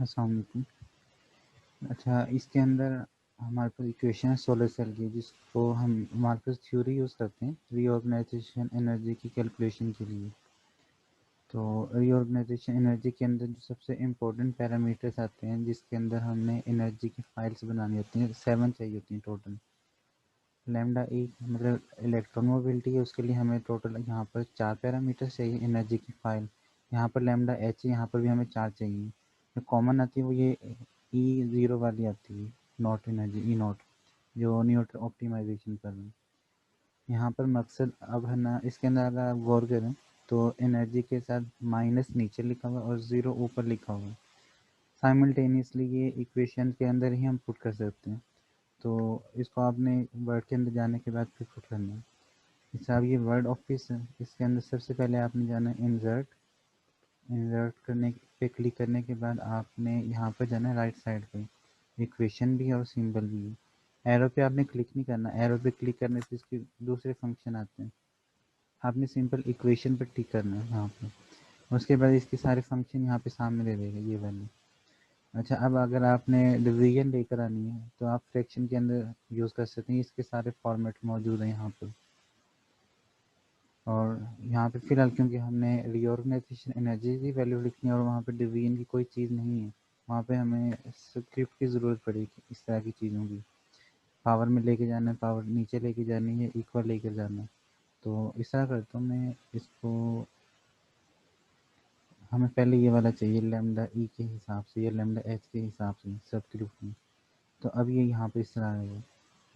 अस्सलाम वालेकुम। अच्छा, इसके अंदर हमारे पास इक्वेशन है सोलर सेल की, जिसको हम हमारे पास थ्योरी यूज़ करते हैं रीऑर्गेनाइजेशन एनर्जी की कैलकुलेशन के लिए। तो रीऑर्गेनाइजेशन एनर्जी के अंदर जो सबसे इम्पोर्टेंट पैरामीटर्स आते हैं, जिसके अंदर हमने एनर्जी की फाइल्स बनानी होती हैं, 7 चाहिए होती हैं टोटल। लैम्डा ई मतलब इलेक्ट्रॉन मोबिलिटी है, उसके लिए हमें टोटल यहाँ पर 4 पैरामीटर्स चाहिए एनर्जी की फाइल। यहाँ पर लैम्डा एच, यहाँ पर भी हमें 4 चाहिए। जो कॉमन आती है वो ये ई ज़ीरो वाली आती है, नॉट एनर्जी ई नॉट, जो न्यूटन ऑप्टिमाइजेशन कर रहे हैं। यहाँ पर मकसद अब है ना, इसके अंदर अगर आप गौर करें तो एनर्जी के साथ माइनस नीचे लिखा हुआ और ज़ीरो ऊपर लिखा हुआ है। साइमल्टेनियसली ये इक्वेशन के अंदर ही हम पुट कर सकते हैं। तो इसको आपने वर्ड के अंदर जाने के बाद फिर पुट करना है। जैसे अब ये वर्ड ऑफिस है, इसके अंदर सबसे पहले आपने जाना है इंसर्ट। इंसर्ट करने पे क्लिक करने के बाद आपने यहाँ पर जाना है राइट साइड पे, इक्वेशन भी है और सिंबल भी है। एरो पे आपने क्लिक नहीं करना, एरो पे क्लिक करने से इसके दूसरे फंक्शन आते हैं। आपने सिंपल इक्वेशन पर टिक करना है यहाँ पे, उसके बाद इसके सारे फंक्शन यहाँ पे सामने दे देगा ये वाले। अच्छा, अब अगर आपने डिवीजन लेकर आनी है तो आप फ्रैक्शन के अंदर यूज़ कर सकते हैं, इसके सारे फॉर्मेट मौजूद हैं यहाँ पर। और यहाँ पे फ़िलहाल क्योंकि हमने रीऑर्गेनाइजेशन एनर्जी की वैल्यू लिखनी है और वहाँ पे डिवीजन की कोई चीज़ नहीं है, वहाँ पे हमें स्क्रिप्ट की ज़रूरत पड़ेगी इस तरह की चीज़ों की। पावर में लेके जाना है, पावर नीचे लेके जानी है, इक्वल लेकर जाना है। तो इस तरह करता हूँ मैं इसको, हमें पहले ये वाला चाहिए लैम्डा ई के हिसाब से या लैम्डा एच के हिसाब से स्क्रिप्ट में। तो अब ये यहाँ पे इस तरह आएगा।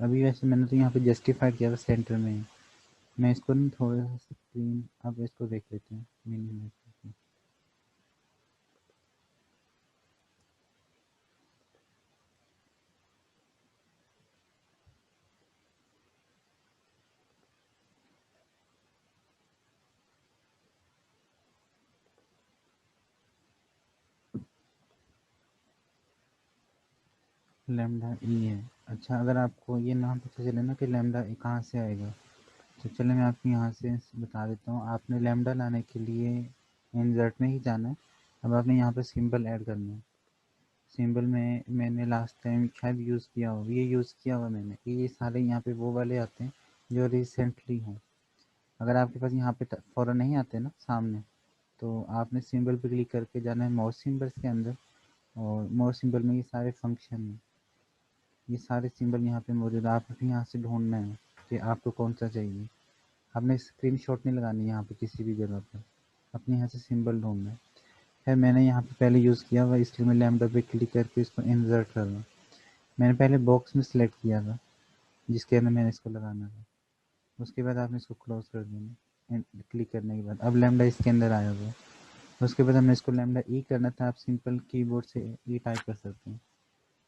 अभी वैसे मैंने तो यहाँ पे जस्टिफाइड किया था सेंटर में ही। मैं इसको ना थोड़ा सा स्क्रीन, अब इसको देख लेते हैं मिनिमाइज करके। लैम्डा ई है। अच्छा, अगर आपको ये नाम पता चले ना कि लैम्डा ई कहाँ से आएगा, तो चले मैं आपको यहाँ से बता देता हूँ। आपने लैम्डा लाने के लिए इंसर्ट में ही जाना है। अब आपने यहाँ पे सिंबल ऐड करना है। सिंबल में मैंने लास्ट टाइम शायद यूज़ किया हो, ये यूज़ किया हुआ मैंने, ये सारे यहाँ पे वो वाले आते हैं जो रिसेंटली हों। अगर आपके पास यहाँ पे फ़ौरन नहीं आते ना सामने, तो आपने सिंबल पे क्लिक करके जाना है मोर सिंबल्स के अंदर, और मोर सिंबल में ये सारे फंक्शन हैं, ये सारे सिंबल यहाँ पे मौजूद है। आपको यहाँ से ढूंढना है कि आपको कौन सा चाहिए। आपने स्क्रीनशॉट नहीं लगानी यहाँ पे किसी भी जगह पर, अपने यहाँ से सिंबल ढूंढना है। खैर मैंने यहाँ पे पहले यूज़ किया हुआ, इसलिए मैं लैम्डा पे क्लिक करके इसको इंसर्ट कर रहा हूँ। मैंने पहले बॉक्स में सेलेक्ट किया था जिसके अंदर मैंने इसको लगाना था। उसके बाद आपने इसको क्लोज कर देना क्लिक करने के बाद। अब लैम्डा इसके अंदर आया हुआ है। उसके बाद हमने इसको लैम्डा ई करना था। आप सिंपल कीबोर्ड से ई टाइप कर सकते हैं।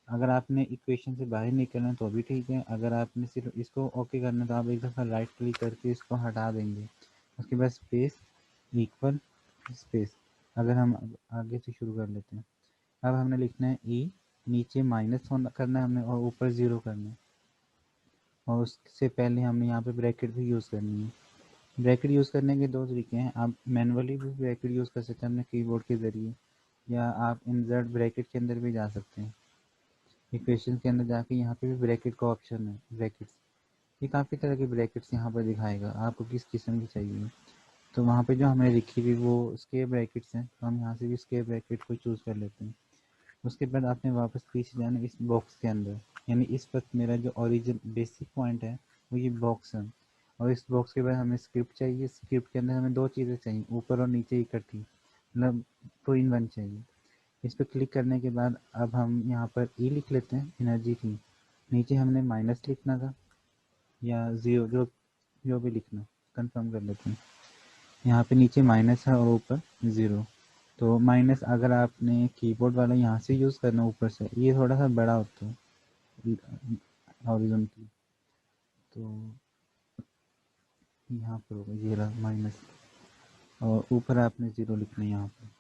अगर आपने इक्वेशन से बाहर निकलना है तो भी ठीक है। अगर आपने सिर्फ इसको ओके करना है तो आप एक दफ़ा राइट क्लिक करके इसको हटा देंगे। उसके बाद स्पेस, इक्वल, स्पेस। अगर हम आगे से शुरू कर लेते हैं, अब हमने लिखना है ई, नीचे माइनस होना करना है हमने और ऊपर ज़ीरो करना है। और उससे पहले हमने यहाँ पे ब्रैकेट भी यूज़ करनी है। ब्रैकेट यूज़ करने के दो तरीके हैं, आप मैनुअली भी ब्रैकेट यूज़ कर सकते हैं अपने कीबोर्ड के ज़रिए, या आप इंसर्ट ब्रैकेट के अंदर भी जा सकते हैं। इक्वेशन के अंदर जाके यहाँ पे भी ब्रैकेट का ऑप्शन है, ब्रैकेट्स। ये काफ़ी तरह के ब्रैकेट्स यहाँ पर दिखाएगा, आपको किस किस्म की चाहिए। तो वहाँ पे जो हमने लिखी हुई वो स्क्वायर ब्रैकेट्स हैं, तो हम यहाँ से भी स्क्वायर ब्रैकेट को चूज़ कर लेते हैं। उसके बाद आपने वापस पीछे जाना इस बॉक्स के अंदर, यानी इस वक्त मेरा जो ओरिजिन बेसिक पॉइंट है वो ये बॉक्स है। और इस बॉक्स के बाद हमें स्क्रिप्ट चाहिए। स्क्रिप्ट के अंदर हमें दो चीज़ें चाहिए, ऊपर और नीचे इकट्ठी, मतलब 2 in 1 चाहिए। इस पर क्लिक करने के बाद अब हम यहाँ पर ई लिख लेते हैं एनर्जी की। नीचे हमने माइनस लिखना था या ज़ीरो, जो जो भी लिखना, कंफर्म कर लेते हैं। यहाँ पे नीचे माइनस है और ऊपर ज़ीरो। तो माइनस अगर आपने कीबोर्ड वाला यहाँ से यूज़ करना ऊपर से, ये थोड़ा सा बड़ा होता है हॉरिजॉन्टली, तो यहाँ पर होगा ये रहा माइनस, और ऊपर आपने ज़ीरो लिखना है यहाँ पर।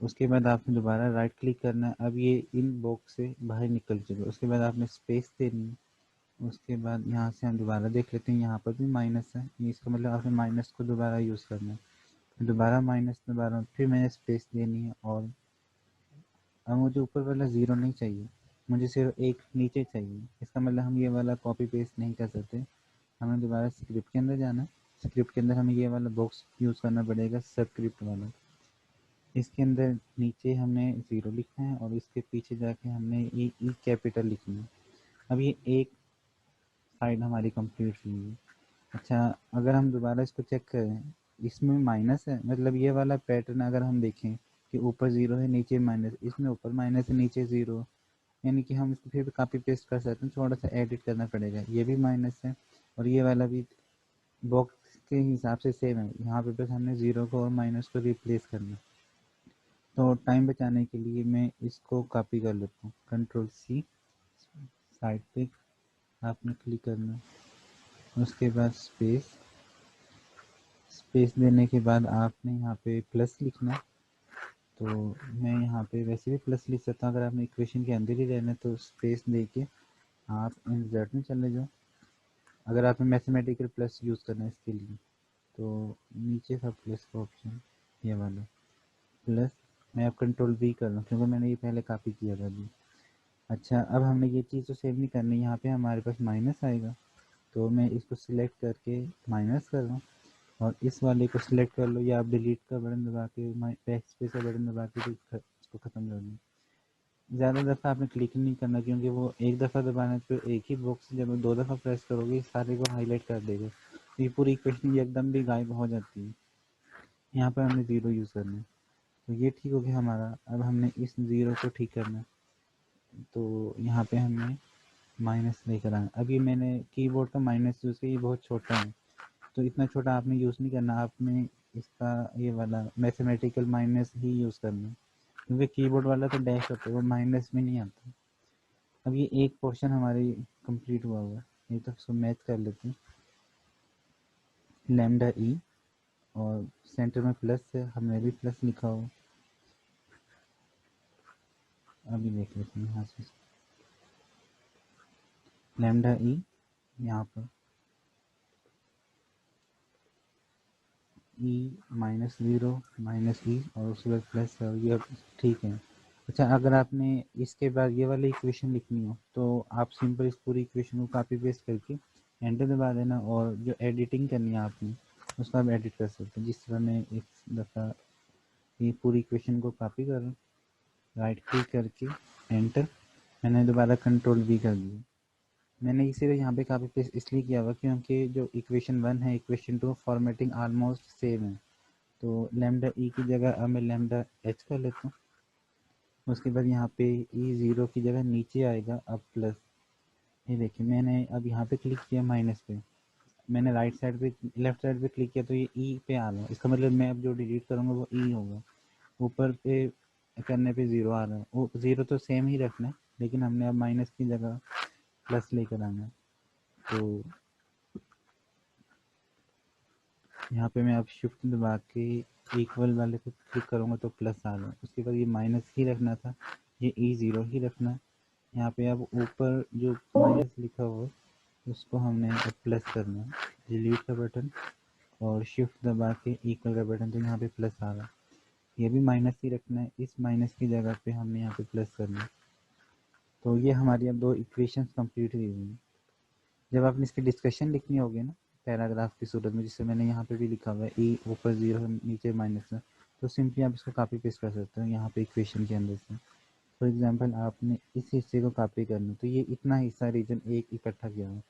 उसके बाद आपने दोबारा राइट क्लिक करना है। अब ये इन बॉक्स से बाहर निकल चुका है। उसके बाद आपने स्पेस देनी है। उसके बाद यहाँ से हम दोबारा देख लेते हैं, यहाँ पर भी माइनस है, ये इसका मतलब आपने माइनस को दोबारा यूज़ करना है। दोबारा माइनस, दोबारा फिर मैंने स्पेस देनी है और अब मुझे ऊपर वाला 0 नहीं चाहिए, मुझे सिर्फ एक नीचे चाहिए। इसका मतलब हम ये वाला कॉपी पेस्ट नहीं कर सकते, हमें दोबारा स्क्रिप्ट के अंदर जाना है। स्क्रिप्ट के अंदर हमें ये वाला बॉक्स यूज़ करना पड़ेगा, सबस्क्रिप्ट वाला। इसके अंदर नीचे हमने 0 लिखना है और इसके पीछे जाके हमने ई कैपिटल लिखना है। अब ये एक साइड हमारी कंप्लीट हुई है। अच्छा, अगर हम दोबारा इसको चेक करें, इसमें माइनस है, मतलब ये वाला पैटर्न अगर हम देखें कि ऊपर 0 है नीचे माइनस, इसमें ऊपर माइनस है नीचे 0, यानी कि हम इसको फिर भी कॉपी पेस्ट कर सकते हैं, थोड़ा सा एडिट करना पड़ेगा। ये भी माइनस है और ये वाला भी बॉक्स के हिसाब से सेम है, यहाँ पे बस हमने 0 को और माइनस को रिप्लेस करना है। तो टाइम बचाने के लिए मैं इसको कॉपी कर लेता हूँ, कंट्रोल सी, साइड पे आपने क्लिक करना, उसके बाद स्पेस, स्पेस देने के बाद आपने यहाँ पे प्लस लिखना। तो मैं यहाँ पे वैसे भी प्लस लिख सकता हूँ, अगर आपने इक्वेशन के अंदर ही रहना है तो स्पेस दे के आप इंसर्ट में चले जाओ। अगर आपने मैथमेटिकल प्लस यूज़ करना है इसके लिए तो नीचे था प्लस का ऑप्शन, ये वाला प्लस। मैं अब कंट्रोल वी कर रहा हूँ क्योंकि मैंने ये पहले कॉपी किया था अभी। अच्छा, अब हमने ये चीज़ तो सेव नहीं करनी, यहाँ पे हमारे पास माइनस आएगा, तो मैं इसको सिलेक्ट करके माइनस कर रहा हूँ और इस वाले को सिलेक्ट कर लो, या आप डिलीट का बटन दबा के बैक स्पेस का बटन दबा के इसको ख़त्म कर लो। ज़्यादा दफ़ा आपने क्लिक नहीं करना क्योंकि वो एक दफ़ा दबाने पे एक ही बॉक्स, जब 2 दफ़ा प्रेस करोगे सारे को हाईलाइट कर देगा, तो ये पूरी इक्वेशन एकदम भी गायब हो जाती है। यहाँ पर हमने 0 यूज़ करना है, तो ये ठीक हो गया हमारा। अब हमने इस 0 को ठीक करना है, तो यहाँ पे हमने माइनस लेकर आना। अभी मैंने कीबोर्ड का माइनस यूज़ किया, ये बहुत छोटा है, तो इतना छोटा आपने यूज़ नहीं करना, आपने इसका ये वाला मैथमेटिकल माइनस ही यूज़ करना है, क्योंकि कीबोर्ड वाला तो डैश होता है, वो माइनस में नहीं आता। अब ये एक पोर्शन हमारी कंप्लीट हुआ हुआ है, ये तो इसको मैच कर लेते हैं, लैम्डा ई, और सेंटर में प्लस है, हमने भी प्लस लिखा हो। अभी देख लेते हैं यहाँ से, लैम्डा ई यहाँ पर ई माइनस 0 माइनस ई और उसके बाद प्लस है, ये ठीक है। अच्छा, अगर आपने इसके बाद ये वाली इक्वेशन लिखनी हो तो आप सिंपल इस पूरी इक्वेशन को कॉपी पेस्ट करके एंटर दबा देना, और जो एडिटिंग करनी है आपने उसको आप एडिट कर सकते हैं। जिस तरह मैं एक दफ़ा ये पूरी इक्वेशन को कॉपी कर रहा हूँ, राइट क्लिक करके एंटर, मैंने दोबारा कंट्रोल वी कर दिया। मैंने इसे यहाँ पे कॉपी पेस्ट इसलिए किया हुआ क्योंकि जो इक्वेशन 1 है इक्वेशन 2 फॉर्मेटिंग ऑलमोस्ट सेम है। तो लैम्डा ई की जगह अब मैं लैम्डा एच कर लेता हूँ, उसके बाद यहाँ पे ई 0 की जगह नीचे आएगा अब प्लस। ये देखिए, मैंने अब यहाँ पे क्लिक किया माइनस पे, मैंने राइट साइड पे लेफ्ट साइड पे क्लिक किया तो ये ई पे आ रहा है, इसका मतलब मैं अब जो डिलीट करूँगा वो ई होगा। ऊपर पे करने पे 0 आ रहा है, वो 0 तो सेम ही रखना है, लेकिन हमने अब माइनस की जगह प्लस लेकर आना है। तो यहाँ पे मैं अब शिफ्ट दबा के इक्वल वाले पे क्लिक करूँगा तो प्लस आ रहा है, उसके बाद ये माइनस ही रखना था, ये ई 0 ही रखना है। यहाँ पे अब ऊपर जो माइनस लिखा हुआ है उसको हमने अब प्लस करना है, डिलीट का बटन और शिफ्ट दबा के इक्वल का बटन, तो यहाँ पे प्लस आ रहा है, ये भी माइनस ही रखना है, इस माइनस की जगह पे हमने यहाँ पे प्लस करना है। तो ये हमारी अब 2 इक्वेशंस कंप्लीट हुई हुई हैं। जब आपने इसकी डिस्कशन लिखनी होगी ना पैराग्राफ की सूरत में, जिससे मैंने यहाँ पे भी लिखा हुआ है ई ऊपर 0 है नीचे माइनस है, तो सिंपली आप इसको कॉपी पेस्ट कर सकते हो यहाँ पे इक्वेशन के अंदर से। फॉर एग्जांपल आपने इस हिस्से को कॉपी करना, तो ये इतना हिस्सा रीजन एक इकट्ठा किया हुआ है,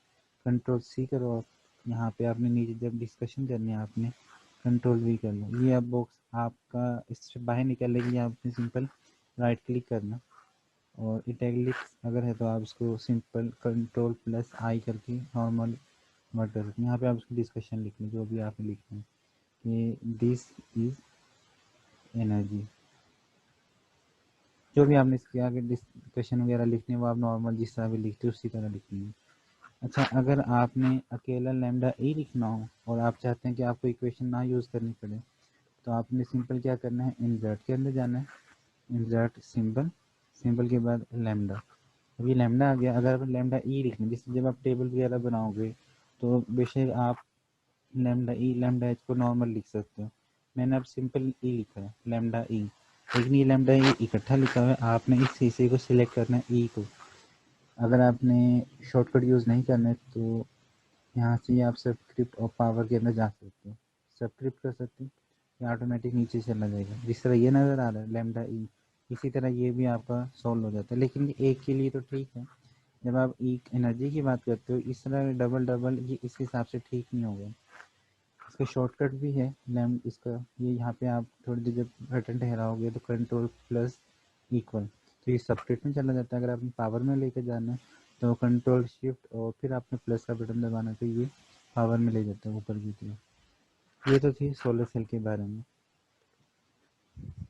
कंट्रोल सी करो आप, यहाँ पे आपने नीचे जब डिस्कशन करनी है आपने कंट्रोल वी कर लो, ये अब बॉक्स आपका इससे बाहर निकलने के लिए आपने सिंपल राइट क्लिक करना, और इटैलिक्स अगर है तो आप इसको सिंपल कंट्रोल प्लस आई करके नॉर्मल वर्ड कर सकते हैं। यहाँ पे आप उसकी डिस्कशन लिख लें जो भी आपने लिखना है कि दिस इज एनर्जी, जो भी आपने इसके आगे डिस्कशन वगैरह लिखनी है वो आप नॉर्मल जिस तरह भी लिखते हो उसी तरह लिखनी है। अच्छा, अगर आपने अकेला लैम्डा ई लिखना हो और आप चाहते हैं कि आपको इक्वेशन ना यूज़ करनी पड़े, तो आपने सिंपल क्या करना है, इंसर्ट के अंदर जाना है, इंसर्ट सिंबल, सिंबल के बाद लैम्डा। अभी लैम्डा आ गया, अगर आप लैम्डा ई लिखना, जिससे जब आप टेबल वगैरह बनाओगे तो बेशक आप लैम्डा ई लैम्डा एच को नॉर्मल लिख सकते हो, मैंने अब सिंपल ई लिखा है लैम्डा ई। लेकिन ये लैम्डा ये इकट्ठा लिखा हुआ है, आपने इस हिस्से को सिलेक्ट करना है ई को। अगर आपने शॉर्टकट यूज़ नहीं करना है तो यहाँ से आप सबस्क्रिप्ट और पावर के अंदर जा सकते हो, सबस्क्रिप्ट कर सकते हो, ये ऑटोमेटिक नीचे चला जाएगा। जिस तरह ये नज़र आ रहा है लैम्डा ई, इसी तरह ये भी आपका सॉल्व हो जाता है। लेकिन ये एक के लिए तो ठीक है, जब आप ई एनर्जी की बात करते हो इस तरह डबल डबल ये इस हिसाब से ठीक नहीं होगा। इसका शॉर्टकट भी है लैम इसका, ये यहाँ पे आप थोड़ी देर जब बटन ठहराओगे तो कंट्रोल प्लस इक्वल, तो ये सबस्क्रिप्ट में चला जाता है। अगर आपने पावर में लेकर जाना है तो कंट्रोल शिफ्ट और फिर आपने प्लस का बटन दबाना, तो ये पावर में ले जाता है ऊपर की तरफ। ये तो थी सोलर सेल के बारे में।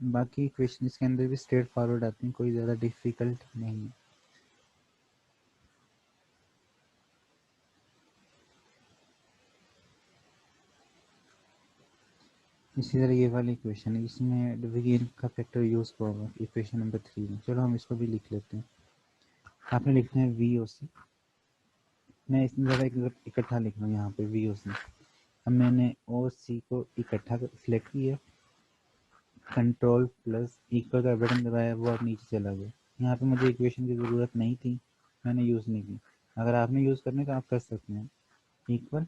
बाकी क्वेश्चन इसके अंदर भी स्ट्रेट फॉरवर्ड आते हैं, कोई ज़्यादा डिफ़िकल्ट नहीं है। इसी तरह ये वाली इक्वेशन है, इसमें डिवीजन का फैक्टर यूज़ हुआ होगा इक्वेशन नंबर 3 में। चलो हम इसको भी लिख लेते हैं। आपने लिखना है वी ओ सी, मैं इसमें ज़रा इकट्ठा लिख रहा हूँ यहाँ पे वी ओ सी। अब मैंने ओ सी को इकट्ठा सिलेक्ट किया, कंट्रोल प्लस इक्वल का बटन दबाया, वो अब नीचे चला गया। यहाँ पे मुझे इक्वेशन की ज़रूरत नहीं थी, मैंने यूज़ नहीं की। अगर आपने यूज़ करने तो आप कर सकते हैं इक्वल।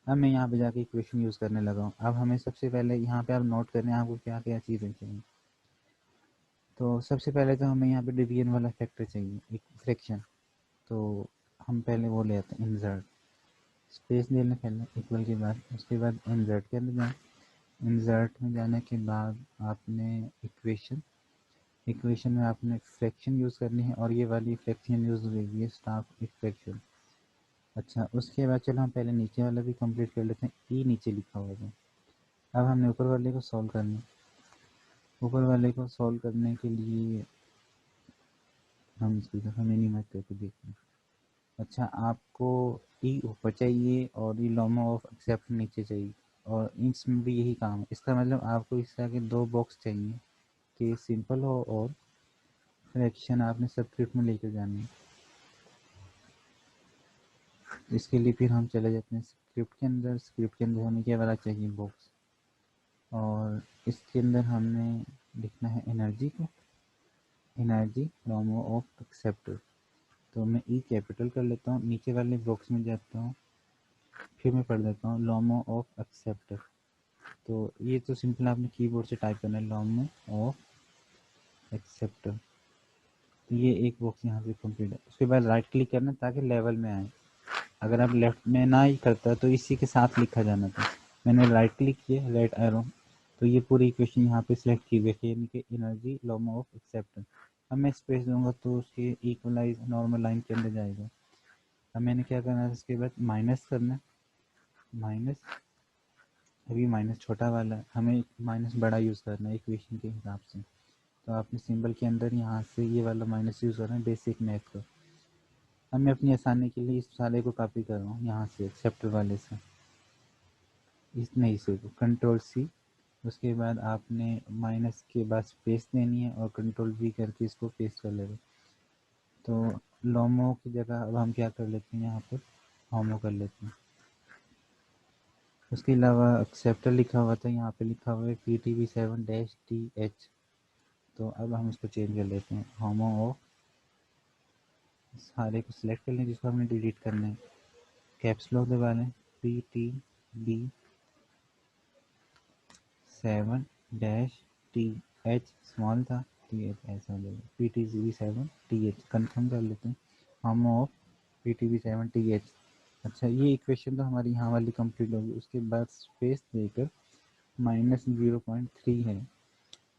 अब मैं यहाँ पे जाके इक्वेशन यूज़ करने लगा हूँ। अब हमें सबसे पहले यहाँ पे आप नोट करें आपको क्या क्या चीज़ें चाहिए। तो सबसे पहले तो हमें यहाँ पे डिवीजन वाला फैक्टर चाहिए, एक फ्रैक्शन। तो हम पहले वो ले आते हैं इंसर्ट, स्पेस दे लें पहले इक्वल के बाद, उसके बाद इंसर्ट के अंदर जाएँ। इंसर्ट में जाने के बाद आपने इक्वेशन में आपने फ्रैक्शन यूज़ करनी है, और ये वाली फ्रैक्शन यूज़ हुई है स्टाफ फ्रैक्शन। अच्छा, उसके बाद चलो हम पहले नीचे वाला भी कंप्लीट कर लेते हैं। ई नीचे लिखा हुआ है। अब हमने ऊपर वाले को सॉल्व करना है। ऊपर वाले को सॉल्व करने के लिए हम इसकी तरफ मिनिमाइज करके देखते हैं। अच्छा, आपको ई ऊपर चाहिए और ये लॉमा ऑफ एक्सेप्ट नीचे चाहिए, और इसमें भी यही काम है। इसका मतलब आपको इस तरह के दो बॉक्स चाहिए कि सिंपल हो और फ्रैक्शन आपने सबस्क्रिप्ट में लेकर जानी है। इसके लिए फिर हम चले जाते हैं स्क्रिप्ट के अंदर। स्क्रिप्ट के अंदर हमें क्या वाला चाहिए बॉक्स, और इसके अंदर हमने लिखना है एनर्जी को, एनर्जी लॉमा ऑफ एक्सेप्ट। तो मैं ई कैपिटल कर लेता हूँ, नीचे वाले बॉक्स में जाता हूँ, फिर मैं पढ़ देता हूँ लॉमो ऑफ एक्सेप्टर। तो ये तो सिंपल आपने कीबोर्ड से टाइप करना है, लॉमो ऑफ एक्सेप्टर। तो ये एक बॉक्स यहाँ से कंप्लीट है। उसके बाद राइट क्लिक करना ताकि लेवल में आए। अगर आप लेफ्ट में ना ही करता तो इसी के साथ लिखा जाना था। मैंने राइट क्लिक किया, राइट एरो, तो ये पूरी इक्वेशन यहाँ पे सिलेक्ट की हुई है, यानी कि एनर्जी लॉमो ऑफ एक्सेप्टर। अब मैं स्पेस दूंगा तो उसके इक्वलाइज नॉर्मल लाइन के अंदर जाएगा। अब मैंने क्या करना है, इसके बाद माइनस करना है, माइनस। अभी माइनस छोटा वाला है, हमें माइनस बड़ा यूज़ करना है इक्वेशन के हिसाब से। तो आपने सिंबल के अंदर यहाँ से ये वाला माइनस यूज़ करना है बेसिक मैथ का। अब मैं अपनी आसानी के लिए इस सारे को कॉपी कर रहा हूँ यहाँ से एक्सेप्टर वाले से, इस नहीं से कंट्रोल सी। उसके बाद आपने माइनस के बाद स्पेस देनी है और कंट्रोल वी करके इसको पेस्ट कर लेगा। तो लोमो की जगह अब हम क्या कर लेते हैं, यहाँ पर होमो कर लेते हैं। उसके अलावा एक्सेप्टर लिखा हुआ था, यहाँ पे लिखा हुआ है PTV7-TH। तो अब हम इसको चेंज कर लेते हैं, होमो ऑफ, सारे को सिलेक्ट कर लें जिसको हमने डिलीट करना है, कैप्स लॉक दबा लें, PTV7-TH स्मॉल था, TH ऐसा हो जाएगा, PTV7TH कन्फर्म कर लेते हैं, होमो ऑफ PTV7TH। अच्छा, ये इक्वेशन तो हमारी यहाँ वाली कंप्लीट होगी। उसके बाद स्पेस देकर -0.3 है।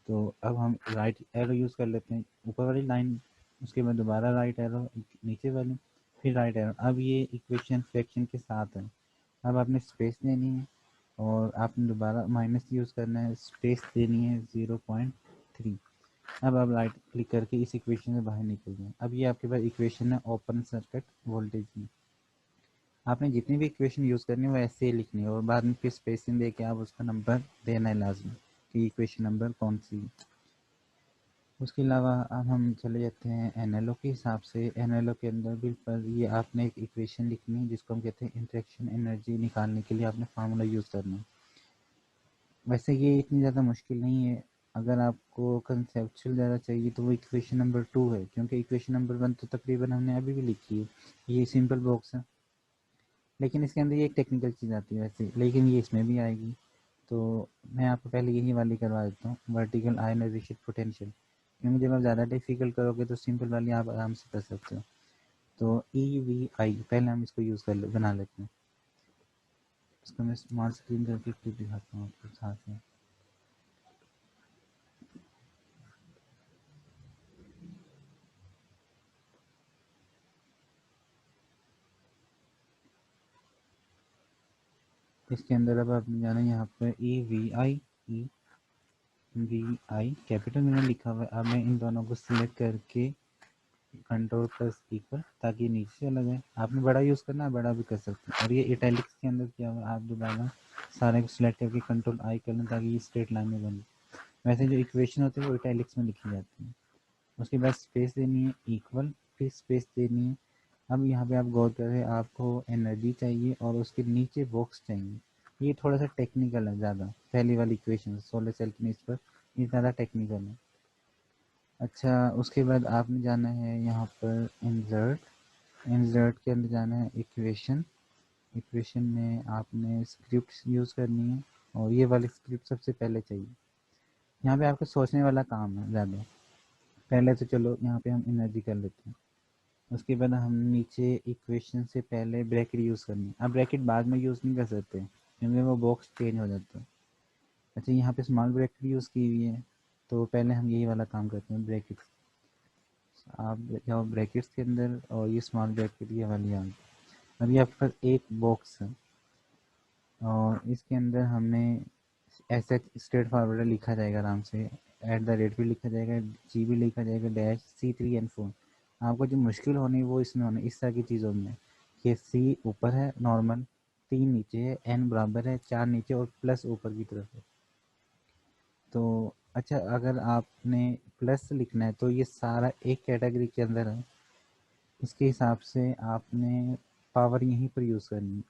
तो अब हम राइट एरो यूज़ कर लेते हैं ऊपर वाली लाइन, उसके बाद दोबारा राइट एरो नीचे वाली, फिर राइट एरो। अब ये इक्वेशन फ्रैक्शन के साथ है। अब आपने स्पेस देनी है और आपने दोबारा माइनस यूज़ करना है, स्पेस देनी है 0.3। अब आप राइट क्लिक करके इस इक्वेशन से बाहर निकल जाए। अब ये आपके पास इक्वेशन है ओपन सर्किट वोल्टेज की। आपने जितनी भी इक्वेशन यूज़ करनी है वो ऐसे ही लिखनी है, और बाद में फिर स्पेसिंग दे के आप उसका नंबर देना है लाजमी कि इक्वेशन नंबर कौन सी है। उसके अलावा अब हम चले जाते हैं एनएलओ के हिसाब से। एनएलओ के अंदर भी पर ये आपने एक इक्वेशन लिखनी है जिसको हम कहते हैं इंटरेक्शन एनर्जी निकालने के लिए आपने फार्मूला यूज़ करना है। वैसे ये इतनी ज़्यादा मुश्किल नहीं है, अगर आपको कंसेप्चुअल ज़्यादा चाहिए तो वो इक्वेशन नंबर 2 है, क्योंकि इक्वेशन नंबर 1 तो तकरीबन हमने अभी भी लिखी है, ये सिंपल बॉक्स है। लेकिन इसके अंदर ये एक टेक्निकल चीज़ आती है वैसे, लेकिन ये इसमें भी आएगी। तो मैं आपको पहले यही वाली करवा देता हूँ, वर्टिकल आयनाइजेशन पोटेंशियल, क्योंकि जब आप ज़्यादा डिफिकल्ट करोगे तो सिंपल वाली आप आराम से कर सकते हो। तो EVI पहले हम इसको यूज़ कर बना लेते हैं। इसको मैं स्मार्ट स्क्रीन करके क्लिप दिखाता हूँ आपको साथ में। इसके अंदर अब आपने जाना है यहाँ पर EVI कैपिटल मैंने लिखा हुआ है। अब मैं इन दोनों को सिलेक्ट करके कंट्रोल प्लस इक्वल, ताकि नीचे चला जाए। आपने बड़ा यूज़ करना है, बड़ा भी कर सकते हैं। और ये इटैलिक्स के अंदर क्या हुआ, आप दोबारा सारे को सिलेक्ट करके कंट्रोल आई कर लें ताकि ये स्ट्रेट लाइन में बने। वैसे जो इक्वेशन होती है वो इटैलिक्स में लिखी जाती है। उसके बाद स्पेस देनी है इक्वल, फिर स्पेस देनी है। अब यहाँ पे आप गौर करें, आपको एनर्जी चाहिए और उसके नीचे बॉक्स चाहिए। ये थोड़ा सा टेक्निकल है ज़्यादा, पहली वाली इक्वेशन सोलर सेल की निस्बत ये ज़्यादा टेक्निकल है। अच्छा, उसके बाद आपने जाना है यहाँ पर इंसर्ट के अंदर जाना है इक्वेशन। इक्वेशन में आपने स्क्रिप्ट यूज़ करनी है और ये वाली स्क्रिप्ट सबसे पहले चाहिए। यहाँ पे आपको सोचने वाला काम है ज़्यादा। पहले तो चलो यहाँ पे हम एनर्जी कर लेते हैं। उसके बाद हम नीचे इक्वेशन से पहले ब्रैकेट यूज़ करनी है। अब ब्रैकेट बाद में यूज़ नहीं कर सकते क्योंकि वो बॉक्स चेंज हो जाता है। अच्छा, यहाँ पे स्मॉल ब्रैकेट यूज़ की हुई है, तो पहले हम यही वाला काम करते हैं, ब्रैकेट। आप जाओ ब्रैकेट्स के अंदर और ये स्मॉल ब्रैकेट ये वाली आ गई। अब ये आपके पास एक बॉक्स है और इसके अंदर हमने ऐसे स्ट्रेट फॉरवर्ड लिखा जाएगा आराम से, एट द रेट भी लिखा जाएगा, जी भी लिखा जाएगा, डैश C3N4। आपको जो मुश्किल होनी वो इसमें होनी इस तरह की चीज़ों में कि C ऊपर है नॉर्मल, 3 नीचे है, N बराबर है 4 नीचे और प्लस ऊपर की तरफ है। तो अच्छा, अगर आपने प्लस लिखना है तो ये सारा एक कैटेगरी के अंदर है, इसके हिसाब से आपने पावर यहीं पर यूज़ करनी है।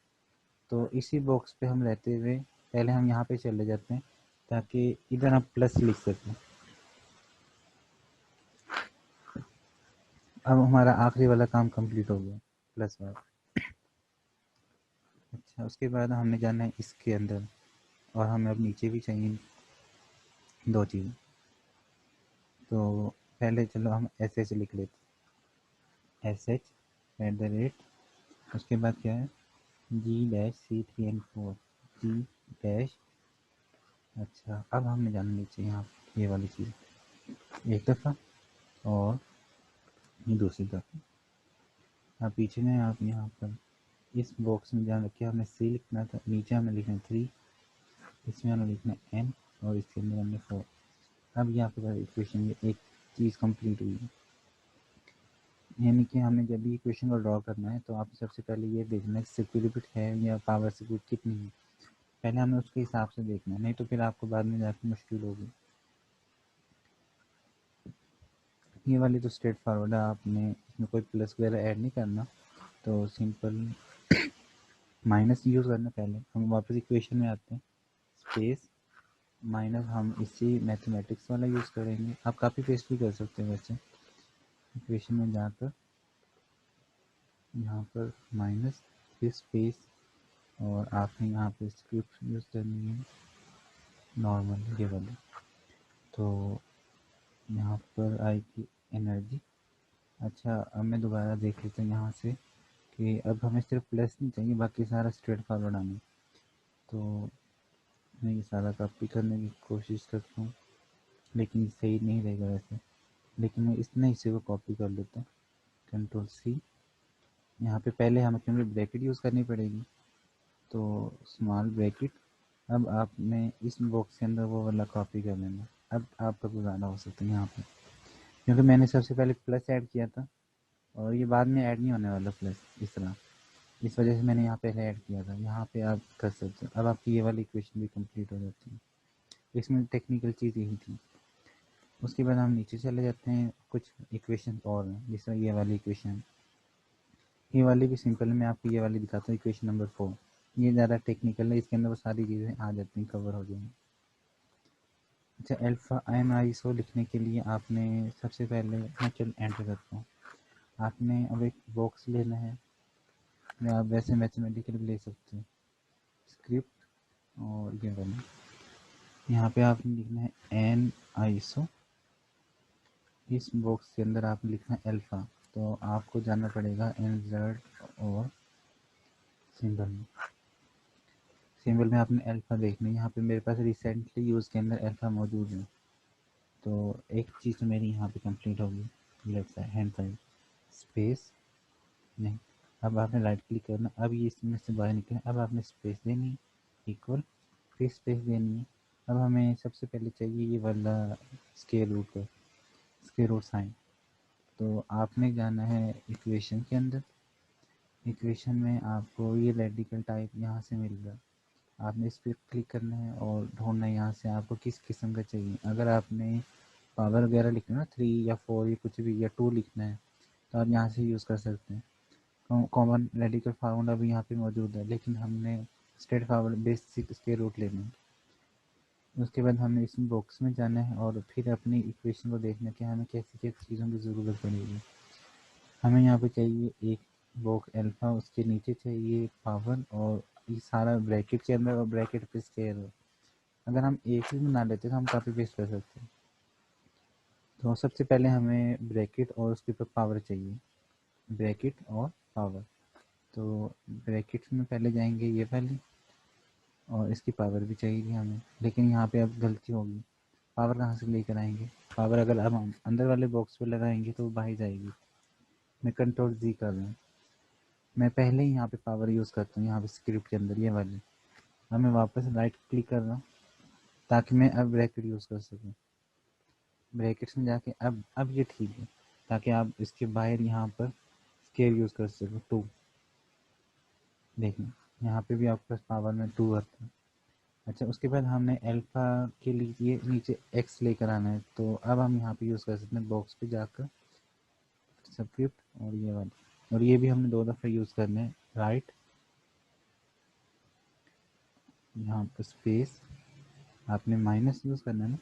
तो इसी बॉक्स पे हम रहते हुए पहले हम यहाँ पे चले जाते हैं ताकि इधर हम प्लस लिख सकें। अब हमारा आखिरी वाला काम कंप्लीट हो गया, प्लस वाला। अच्छा, उसके बाद हमने जाना है इसके अंदर और हमें अब नीचे भी चाहिए दो चीज़। तो पहले चलो हम SH लिख लेते हैं, SH@, उसके बाद क्या है G-C3N4 G डैश। अच्छा, अब हमने जाना नीचे यहाँ ये वाली चीज़ एक दफ़ा और ये दूसरी दफ़ा। आप पीछे में आप यहाँ पर इस बॉक्स में ध्यान रखिए, हमने C लिखना था, नीचे हमें लिखना है 3, इसमें हमें लिखना है N और इसके अंदर हमने 4। अब यहाँ पे इक्वेशन में एक चीज़ कंप्लीट हुई है, यानी कि हमें जब भी इक्वेशन को ड्रॉ करना है तो आपको सबसे पहले ये देखना है सिक्योरिटी है या पावर सिक्योरिटी कितनी है। पहले हमें उसके हिसाब से देखना है, नहीं तो फिर आपको बाद में जाकर मुश्किल होगी। ये वाली तो स्ट्रेट फॉरवर्ड है, आपने इसमें कोई प्लस वगैरह ऐड नहीं करना, तो सिंपल माइनस यूज़ करना। पहले हम वापस इक्वेशन में आते हैं, स्पेस माइनस, हम इसी मैथमेटिक्स वाला यूज़ करेंगे। आप काफ़ी पेस्ट भी कर सकते हैं वैसे। इक्वेशन में जाकर यहाँ पर माइनस, फिर स्पेस और आपने यहाँ पे स्क्रिप्ट यूज़ करनी है नॉर्मल ये वाली। तो यहाँ पर आएगी एनर्जी। अच्छा, अब मैं दोबारा देख लेता हूँ यहाँ से कि अब हमें सिर्फ प्लस नहीं चाहिए, बाकी सारा स्ट्रेट फॉरवर्ड आना। तो मैं ये सारा कॉपी करने की कोशिश करता हूँ, लेकिन सही नहीं रहेगा वैसे। लेकिन मैं इतने हिस्से को कॉपी कर लेता हूँ, Ctrl+C। यहाँ पे पहले हमें क्योंकि ब्रैकेट यूज़ करनी पड़ेगी, तो स्मॉल ब्रैकेट। अब आपने इस बॉक्स के अंदर वो वाला कॉपी कर लेना। अब आपका गुजारा हो सकता है यहाँ पे, क्योंकि मैंने सबसे पहले प्लस ऐड किया था और ये बाद में ऐड नहीं होने वाला प्लस इस तरह, इस वजह से मैंने यहाँ पहले ऐड किया था। यहाँ पे आप कर सकते हो। अब आपकी ये वाली इक्वेशन भी कंप्लीट हो जाती है। इसमें टेक्निकल चीज़ यही थी। उसके बाद हम नीचे चले जाते हैं, कुछ इक्वेशन और हैं, जिस तरह ये वाली इक्वेशन, ये वाली भी सिंपल है। मैं आपको ये वाली दिखाता हूँ, इक्वेशन नंबर 4। ये ज़्यादा टेक्निकल है, इसके अंदर वो सारी चीज़ें आ जाती हैं, कवर हो जाएंगी। अच्छा, अल्फ़ा NISO लिखने के लिए आपने सबसे पहले, मैं चल एंटर करता हूँ। आपने अब एक बॉक्स लेना है, या आप वैसे मैथमेटिकल भी ले सकते हो, स्क्रिप्ट और ये वाला। यहाँ पे आपने लिखना है NISO, इस बॉक्स के अंदर आपने लिखना है अल्फ़ा। तो आपको जाना पड़ेगा इंसर्ट और सिंबल में। सिंबल में आपने अल्फ़ा देखना है। यहाँ पे मेरे पास रिसेंटली यूज़ के अंदर अल्फ़ा मौजूद है, तो एक चीज़ तो मेरी यहाँ पे कंप्लीट होगी। Left side hand side space नहीं, अब आपने राइट क्लिक करना, अब ये इसमें से बाहर निकले, अब आपने स्पेस देनी है, इक्वल, फिर स्पेस देनी है। अब हमें सबसे पहले चाहिए ये वाला स्क्वायर रूट का, स्क्वायर रूट साइन। तो आपने जाना है इक्वेशन के अंदर। इक्वेशन में आपको ये रेडिकल टाइप यहाँ से मिल रहा है, आपने इस पर क्लिक करना है और ढूंढना है यहाँ से आपको किस किस्म का चाहिए। अगर आपने पावर वगैरह लिखना है ना, 3 या 4 या कुछ भी, या 2 लिखना है, तो आप यहाँ से यूज़ कर सकते हैं। कॉमन रेडिकल फार्मूला भी यहाँ पे मौजूद है, लेकिन हमने straightforward basic square root लेना है। उसके बाद हमें इस बॉक्स में जाना है और फिर अपनी इक्वेशन को देखना है कि हमें कैसी कैसी चीज़ों की ज़रूरत पड़ेगी। हमें यहाँ पे चाहिए एक बॉक्स अल्फ़ा, उसके नीचे चाहिए पावर, और ये सारा ब्रैकेट के अंदर और ब्रैकेट पे स्क्वायर। अगर हम एक ही बना लेते तो हम काफ़ी बेस्ट कर सकते हैं। तो सबसे पहले हमें ब्रैकेट और उसके ऊपर पावर चाहिए, ब्रैकेट और पावर। तो ब्रैकेट में पहले जाएंगे ये वाली, और इसकी पावर भी चाहिए हमें, लेकिन यहाँ पे अब गलती होगी। पावर कहाँ से लेकर आएंगे? पावर अगर अब हम अंदर वाले बॉक्स पे लगाएंगे तो वो बाहर जाएगी। मैं कंट्रोल Z कर रहा हूँ, मैं पहले ही यहाँ पे पावर यूज़ करता हूँ, यहाँ पे स्क्रिप्ट के अंदर ये वाली। अब मैं वापस राइट क्लिक कर रहा हूँ ताकि मैं अब ब्रैकेट यूज़ कर सकूँ। ब्रैकेट्स में जाके अब ये ठीक है, ताकि आप इसके बाहर यहाँ पर स्केयर यूज़ कर सको 2। देखना यहाँ पे भी आपके पास पावर में 2 आता है। अच्छा, उसके बाद हमने अल्फ़ा के लिए नीचे x लेकर आना है, तो अब हम यहाँ पे यूज़ कर सकते हैं बॉक्स पे जाकर सब्स्क्रिप्ट और ये वाली, और ये भी हमने 2 दफ़ा यूज़ करना है। राइट, यहाँ पर स्पेस, आपने माइनस यूज़ करना है ना,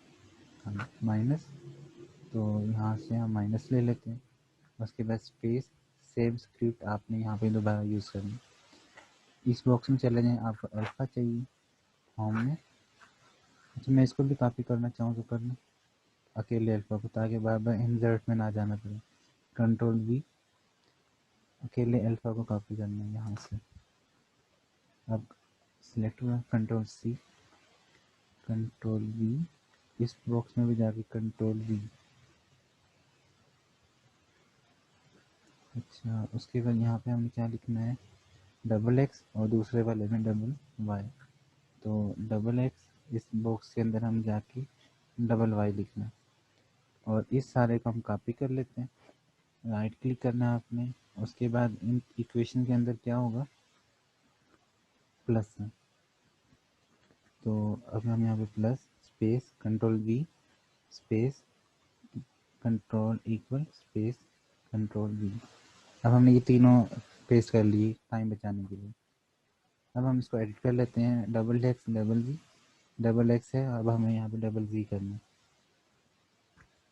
हाँ माइनस। तो यहाँ से हम माइनस ले लेते हैं। उसके बाद स्पेस, सेम स्क्रिप्ट आपने यहाँ पे दोबारा यूज़ करना है। इस बॉक्स में चले जाएँ, आपको अल्फ़ा चाहिए होम में। अच्छा, मैं इसको भी कॉपी करना चाहूँ तो कर लूँ अकेले अल्फ़ा को, ताकि बार बार इंसर्ट में ना जाना पड़े। कंट्रोल V, अकेले अल्फ़ा को कॉपी करना है यहाँ से। अब सिलेक्ट हुआ, कंट्रोल C, कंट्रोल V, इस बॉक्स में भी जाके कंट्रोल V। अच्छा, उसके बाद यहाँ पे हमें क्या लिखना है, डबल x, और दूसरे वाले में डबल y। तो डबल x, इस बॉक्स के अंदर हम जाके डबल y लिखना, और इस सारे को हम कॉपी कर लेते हैं। राइट क्लिक करना है आपने। उसके बाद इन इक्वेशन के अंदर क्या होगा, प्लस है। तो अब हम यहाँ पे plus space control V space control equal space control V। अब हमने ये तीनों पेस्ट कर लिए टाइम बचाने के लिए। अब हम इसको एडिट कर लेते हैं, डबल एक्स डबल जी, डबल एक्स है, अब हमें यहाँ पे डबल जी करना है।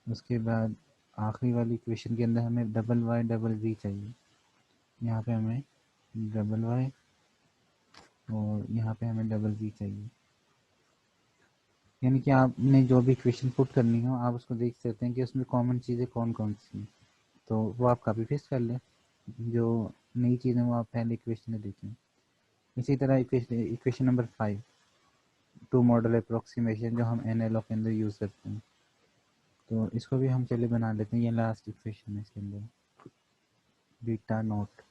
उसके बाद आखिरी वाली इक्वेशन के अंदर हमें डबल वाई डबल जी चाहिए। यहाँ पे हमें डबल वाई और यहाँ पे हमें डबल जी चाहिए। यानी कि आपने जो भी इक्वेशन पुट करनी हो, आप उसको देख सकते हैं कि उसमें कॉमन चीज़ें कौन कौन सी हैं, तो वो आप कॉपी पेस्ट कर लें। जो नई चीज़ें वो आप पहले इक्वेशन में देखें। इसी तरह equation number 5, two model approximation, जो हम NLO के अंदर यूज़ करते हैं, तो इसको भी हम चलिए बना लेते हैं। ये लास्ट इक्वेशन है इसके अंदर, बीटा नोट।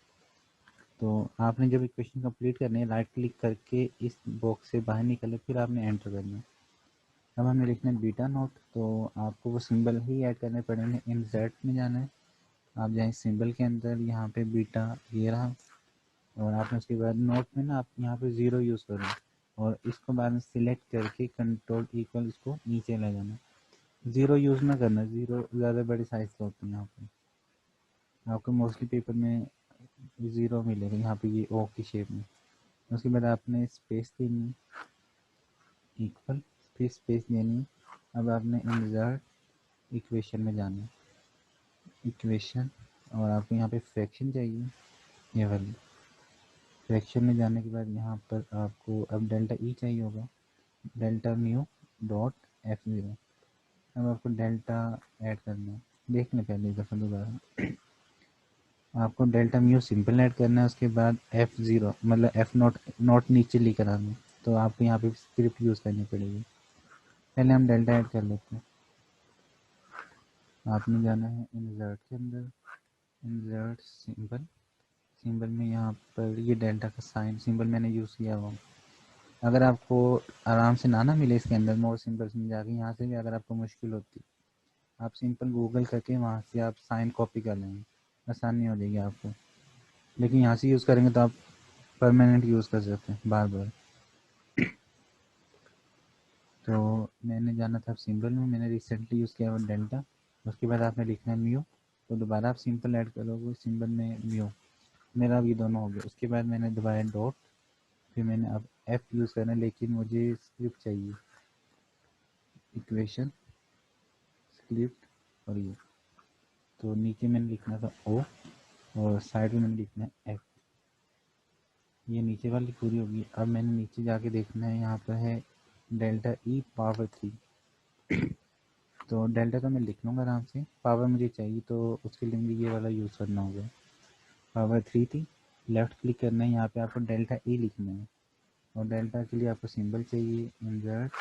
तो आपने जब इक्वेशन कंप्लीट करनी है, राइट क्लिक करके इस बॉक्स से बाहर निकले, फिर आपने एंटर करना है। अब हमें लिखना है बीटा नोट, तो आपको वो सिंबल ही ऐड करने पड़ेंगे। इंसर्ट में जाना है, आप जाएँ सिंबल के अंदर, यहाँ पे बीटा ये रहा, और आपने उसके बाद नोट में ना आप यहाँ पे ज़ीरो यूज़ करें, और इसको बाद में सिलेक्ट करके कंट्रोल इक्वल इसको नीचे ले जाना। ज़ीरो यूज़ ना करना, ज़ीरो ज़्यादा बड़ी साइज़ का होता है। यहाँ पे आपको मोस्टली पेपर में ज़ीरो मिलेगा, यहाँ पे ये ओ की शेप में। उसके बाद आपने स्पेस देनी है, इक्वल, फिर स्पेस देनी है। अब आपने इंसर्ट इक्वेशन में जाना है, इक्वेशन, और आपको यहाँ पे फ्रैक्शन चाहिए, ये वाली फ्रैक्शन में जाने के बाद यहाँ पर आपको अब डेल्टा ई चाहिए होगा, डेल्टा म्यू डॉट F0। अब आपको डेल्टा ऐड करना है, देख लें पहले एक दफ़ा दोबारा। आपको डेल्टा म्यू सिंपल ऐड करना है, उसके बाद F0 मतलब F नॉट नीचे लेकर आना है, तो आपको यहाँ पे स्क्रिप्ट यूज़ करनी पड़ेगी। पहले हम डेल्टा ऐड कर लेते हैं। आपने जाना है इंसर्ट के अंदर, इंसर्ट सिंबल, सिंबल में यहाँ पर ये डेल्टा का साइन सिंबल मैंने यूज़ किया हुआ। अगर आपको आराम से ना मिले इसके अंदर मोर सिंबल्स में जाके, यहाँ से भी अगर आपको मुश्किल होती, आप सिंपल गूगल करके वहाँ से आप साइन कॉपी कर लेंगे, आसानी हो जाएगी आपको। लेकिन यहाँ से यूज़ करेंगे तो आप परमानेंट यूज़ कर सकते हैं बार बार। तो मैंने जाना था सिंबल में, मैंने रिसेंटली यूज़ किया हुआ डेल्टा, उसके बाद आपने लिखना है म्यू, तो दोबारा आप सिंपल ऐड करोगे सिंबल में म्यू, मेरा अब ये दोनों हो गए। उसके बाद मैंने दोबारा डॉट, फिर मैंने अब एफ यूज़ करना है, लेकिन मुझे स्क्रिप्ट चाहिए, इक्वेशन स्क्रिप्ट, और ये तो नीचे मैंने लिखना था ओ, और साइड में मैंने लिखना है एफ। ये नीचे वाली पूरी होगी। अब मैंने नीचे जाके देखना है, यहाँ पर है डेल्टा ई पावर 3, तो डेल्टा तो मैं लिख लूँगा आराम से, पावर मुझे चाहिए तो उसके लिए मुझे ये वाला यूज़ करना होगा। पावर 3 थी, लेफ़्ट क्लिक करना है, यहाँ पे आपको डेल्टा ई लिखना है, और डेल्टा के लिए आपको सिंबल चाहिए, इंसर्ट,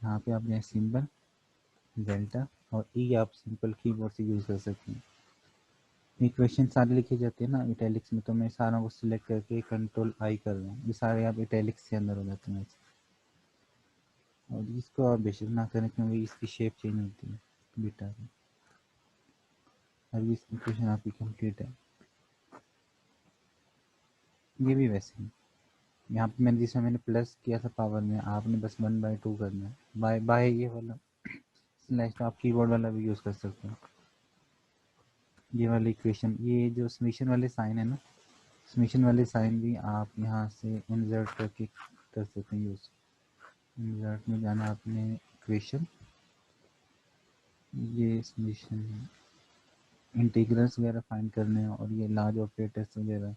यहाँ पे आप जाए सिंबल डेल्टा, और ई आप सिंपल कीबोर्ड से यूज़ कर सकते हैं। इक्वेशन सारे लिखे जाते हैं ना इटैलिक्स में, तो मैं सारों को सिलेक्ट करके कंट्रोल आई कर रहा हूँ, ये सारे आप इटैलिक्स के अंदर हो जाते हैं। और इसको आप बेशक ना करें क्योंकि इसकी शेप चेंज होती है बीटा में। अभी इस इक्वेशन आपकी कंप्लीट है। ये भी वैसे ही, यहाँ पे मैंने जिसमें मैंने प्लस किया था पावर में, आपने बस 1/2 करना है, बाय बाय ये वाला स्लैश, तो आप कीबोर्ड वाला भी यूज़ कर सकते हो। ये वाली इक्वेशन, ये जो समीशन वाले साइन है ना, समीशन वाले साइन भी आप यहाँ से इंसर्ट करके कर सकते हैं यूज़। इंसर्ट में जाना आपने, इक्वेशन, ये समीशन इंटीग्रल्स वगैरह फाइंड करने हैं, और ये लार्ज ऑपरेटर्स वगैरह